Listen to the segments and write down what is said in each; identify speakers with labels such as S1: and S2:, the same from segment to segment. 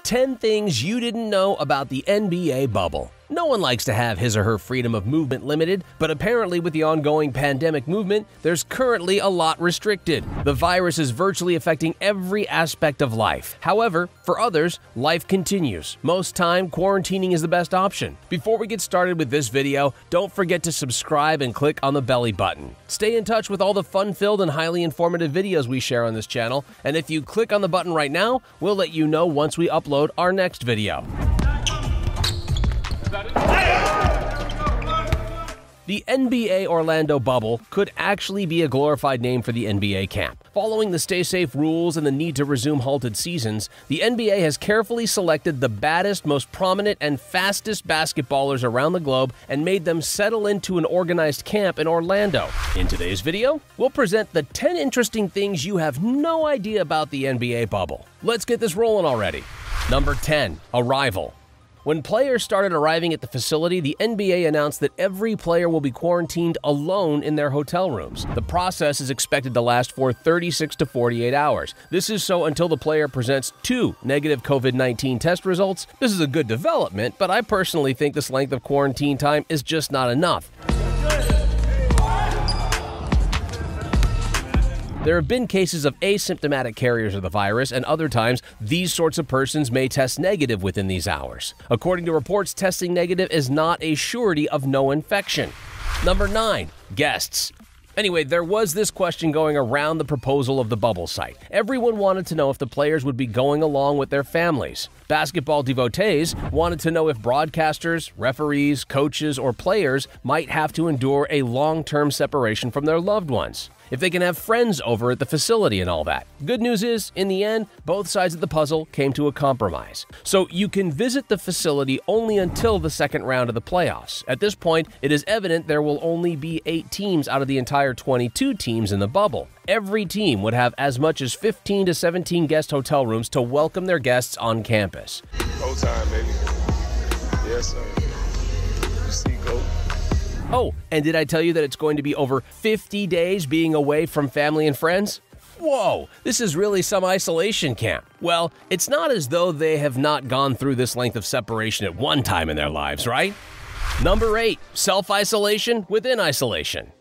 S1: 10 things you didn't know about the NBA bubble. No one likes to have his or her freedom of movement limited, but apparently with the ongoing pandemic movement, there's currently a lot restricted. The virus is virtually affecting every aspect of life. However, for others, life continues. Most time, quarantining is the best option. Before we get started with this video, don't forget to subscribe and click on the belly button. Stay in touch with all the fun-filled and highly informative videos we share on this channel, and if you click on the button right now, we'll let you know once we upload our next video. The NBA Orlando bubble could actually be a glorified name for the NBA camp. Following the stay-safe rules and the need to resume halted seasons, the NBA has carefully selected the baddest, most prominent, and fastest basketballers around the globe and made them settle into an organized camp in Orlando. In today's video, we'll present the 10 interesting things you have no idea about the NBA bubble. Let's get this rolling already. Number 10. Arrival. When players started arriving at the facility, the NBA announced that every player will be quarantined alone in their hotel rooms. The process is expected to last for 36 to 48 hours. This is so until the player presents 2 negative COVID-19 test results. This is a good development, but I personally think this length of quarantine time is just not enough. There have been cases of asymptomatic carriers of the virus, and other times, these sorts of persons may test negative within these hours. According to reports, testing negative is not a surety of no infection. Number 9. Guests. Anyway, there was this question going around the proposal of the bubble site. Everyone wanted to know if the players would be going along with their families. Basketball devotees wanted to know if broadcasters, referees, coaches, or players might have to endure a long-term separation from their loved ones, if they can have friends over at the facility and all that. Good news is, in the end, both sides of the puzzle came to a compromise. So you can visit the facility only until the second round of the playoffs. At this point, it is evident there will only be 8 teams out of the entire 22 teams in the bubble. Every team would have as much as 15 to 17 guest hotel rooms to welcome their guests on campus.
S2: Go time, baby. Yes, sir. You see, go.
S1: Oh, and did I tell you that it's going to be over 50 days being away from family and friends? Whoa, this is really some isolation camp. Well, it's not as though they have not gone through this length of separation at one time in their lives, right? Number 8, self-isolation within isolation.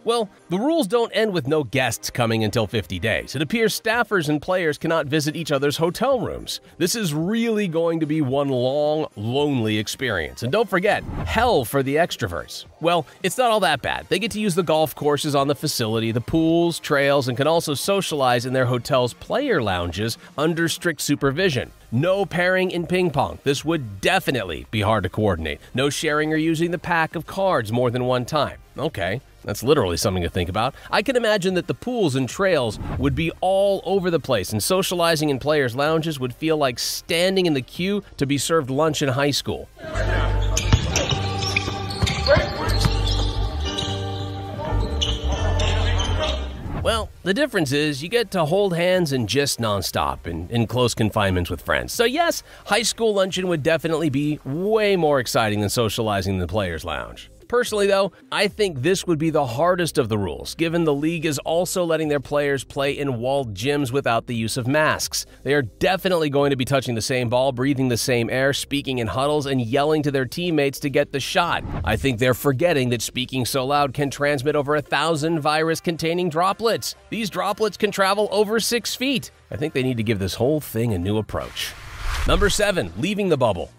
S1: Well, the rules don't end with no guests coming until 50 days. It appears staffers and players cannot visit each other's hotel rooms. This is really going to be one long, lonely experience. And don't forget, hell for the extroverts. Well, it's not all that bad. They get to use the golf courses on the facility, the pools, trails, and can also socialize in their hotel's player lounges under strict supervision. No pairing in ping pong. This would definitely be hard to coordinate. No sharing or using the pack of cards more than one time. Okay, that's literally something to think about. I can imagine that the pools and trails would be all over the place, and socializing in players' lounges would feel like standing in the queue to be served lunch in high school. Well, the difference is you get to hold hands and gist nonstop in close confinements with friends. So yes, high school luncheon would definitely be way more exciting than socializing in the players' lounge. Personally, though, I think this would be the hardest of the rules, given the league is also letting their players play in walled gyms without the use of masks. They are definitely going to be touching the same ball, breathing the same air, speaking in huddles, and yelling to their teammates to get the shot. I think they're forgetting that speaking so loud can transmit over 1,000 virus-containing droplets. These droplets can travel over 6 feet. I think they need to give this whole thing a new approach. Number 7, leaving the bubble.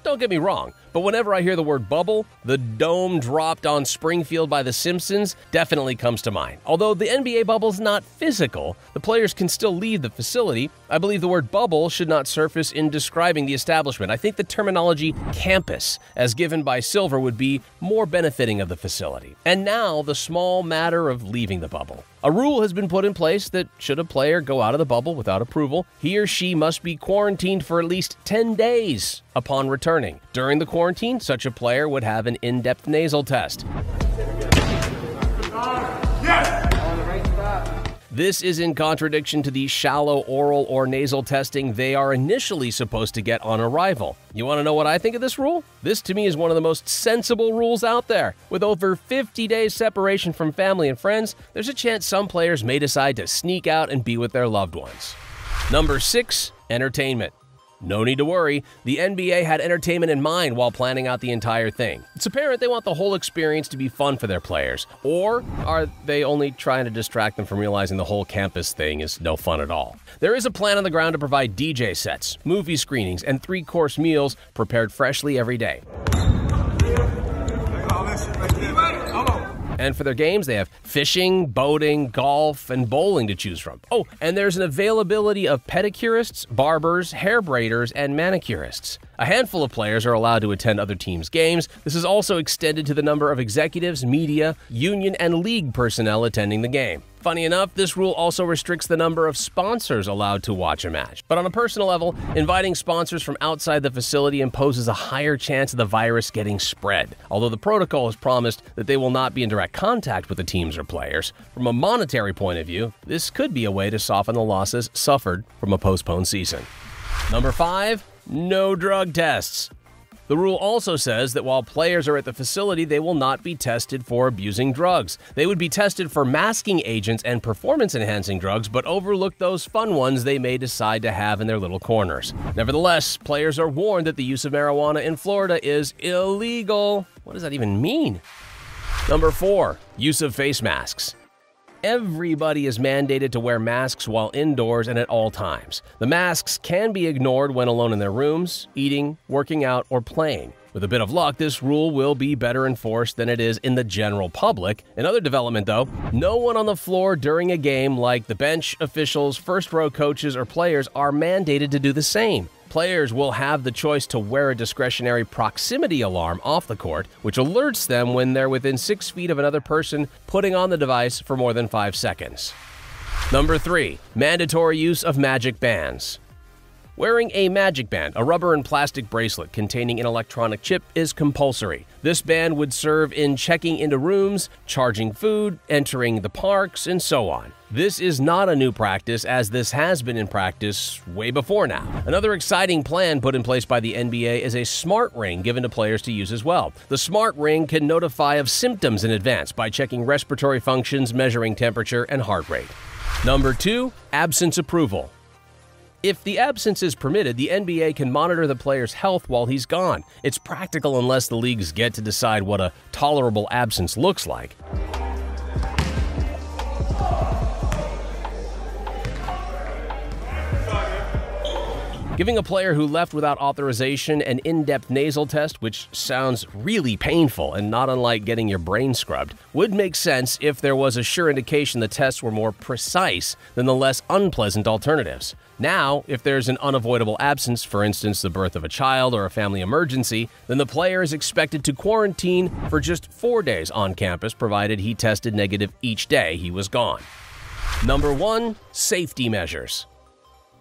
S1: Don't get me wrong, but whenever I hear the word bubble, the dome dropped on Springfield by The Simpsons definitely comes to mind. Although the NBA bubble's not physical, the players can still leave the facility. I believe the word bubble should not surface in describing the establishment. I think the terminology campus, as given by Silver, would be more benefiting of the facility. And now, the small matter of leaving the bubble. A rule has been put in place that should a player go out of the bubble without approval, he or she must be quarantined for at least 10 days upon returning. During the quarantine, such a player would have an in-depth nasal test. This is in contradiction to the shallow oral or nasal testing they are initially supposed to get on arrival. You want to know what I think of this rule? This to me is one of the most sensible rules out there. With over 50 days separation from family and friends, there's a chance some players may decide to sneak out and be with their loved ones. Number 6, entertainment. No need to worry, the NBA had entertainment in mind while planning out the entire thing. It's apparent they want the whole experience to be fun for their players. Or are they only trying to distract them from realizing the whole campus thing is no fun at all? There is a plan on the ground to provide DJ sets, movie screenings, and 3-course meals prepared freshly every day. And for their games, they have fishing, boating, golf, and bowling to choose from. Oh, and there's an availability of pedicurists, barbers, hair braiders, and manicurists. A handful of players are allowed to attend other teams' games. This is also extended to the number of executives, media, union, and league personnel attending the game. Funny enough, this rule also restricts the number of sponsors allowed to watch a match. But on a personal level, inviting sponsors from outside the facility imposes a higher chance of the virus getting spread, although the protocol has promised that they will not be in direct contact with the teams or players. From a monetary point of view, this could be a way to soften the losses suffered from a postponed season. Number 5, no drug tests. The rule also says that while players are at the facility, they will not be tested for abusing drugs. They would be tested for masking agents and performance-enhancing drugs, but overlook those fun ones they may decide to have in their little corners. Nevertheless, players are warned that the use of marijuana in Florida is illegal. What does that even mean? Number 4, use of face masks. Everybody is mandated to wear masks while indoors and at all times. The masks can be ignored when alone in their rooms, eating, working out, or playing. With a bit of luck, this rule will be better enforced than it is in the general public. Another development, though, no one on the floor during a game, like the bench, officials, first-row coaches, or players, are mandated to do the same. Players will have the choice to wear a discretionary proximity alarm off the court, which alerts them when they're within 6 feet of another person putting on the device for more than 5 seconds. Number 3, mandatory use of magic bands. Wearing a magic band, a rubber and plastic bracelet containing an electronic chip, is compulsory. This band would serve in checking into rooms, charging food, entering the parks, and so on. This is not a new practice, as this has been in practice way before now. Another exciting plan put in place by the NBA is a smart ring given to players to use as well. The smart ring can notify of symptoms in advance by checking respiratory functions, measuring temperature, and heart rate. Number 2, absence approval. If the absence is permitted, the NBA can monitor the player's health while he's gone. It's practical unless the leagues get to decide what a tolerable absence looks like. Giving a player who left without authorization an in-depth nasal test, which sounds really painful and not unlike getting your brain scrubbed, would make sense if there was a sure indication the tests were more precise than the less unpleasant alternatives. Now, if there's an unavoidable absence, for instance the birth of a child or a family emergency, then the player is expected to quarantine for just 4 days on campus, provided he tested negative each day he was gone. Number 1, safety measures.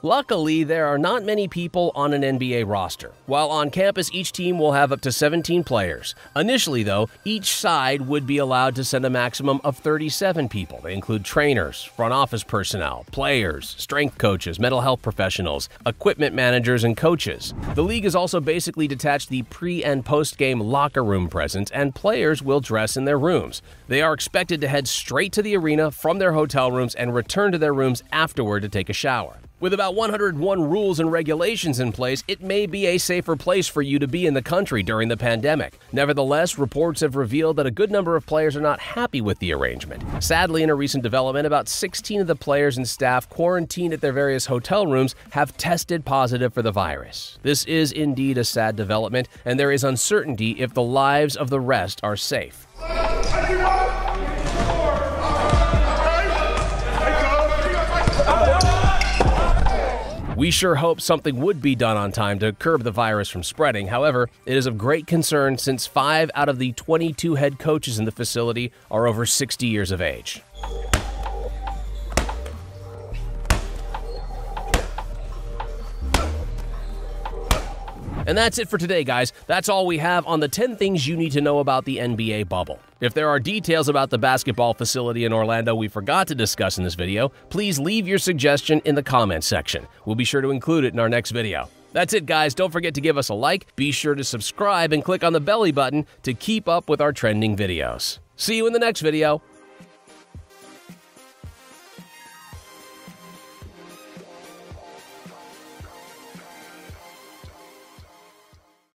S1: Luckily, there are not many people on an NBA roster. While on campus, each team will have up to 17 players. Initially, though, each side would be allowed to send a maximum of 37 people. They include trainers, front office personnel, players, strength coaches, mental health professionals, equipment managers, and coaches. The league has also basically detached the pre- and post-game locker room presence, and players will dress in their rooms. They are expected to head straight to the arena from their hotel rooms and return to their rooms afterward to take a shower. With about 101 rules and regulations in place, it may be a safer place for you to be in the country during the pandemic. Nevertheless, reports have revealed that a good number of players are not happy with the arrangement. Sadly, in a recent development, about 16 of the players and staff quarantined at their various hotel rooms have tested positive for the virus. This is indeed a sad development, and there is uncertainty if the lives of the rest are safe. We sure hope something would be done on time to curb the virus from spreading. However, it is of great concern since 5 out of the 22 head coaches in the facility are over 60 years of age. And that's it for today, guys. That's all we have on the 10 things you need to know about the NBA bubble. If there are details about the basketball facility in Orlando we forgot to discuss in this video, please leave your suggestion in the comments section. We'll be sure to include it in our next video. That's it, guys. Don't forget to give us a like, be sure to subscribe, and click on the belly button to keep up with our trending videos. See you in the next video.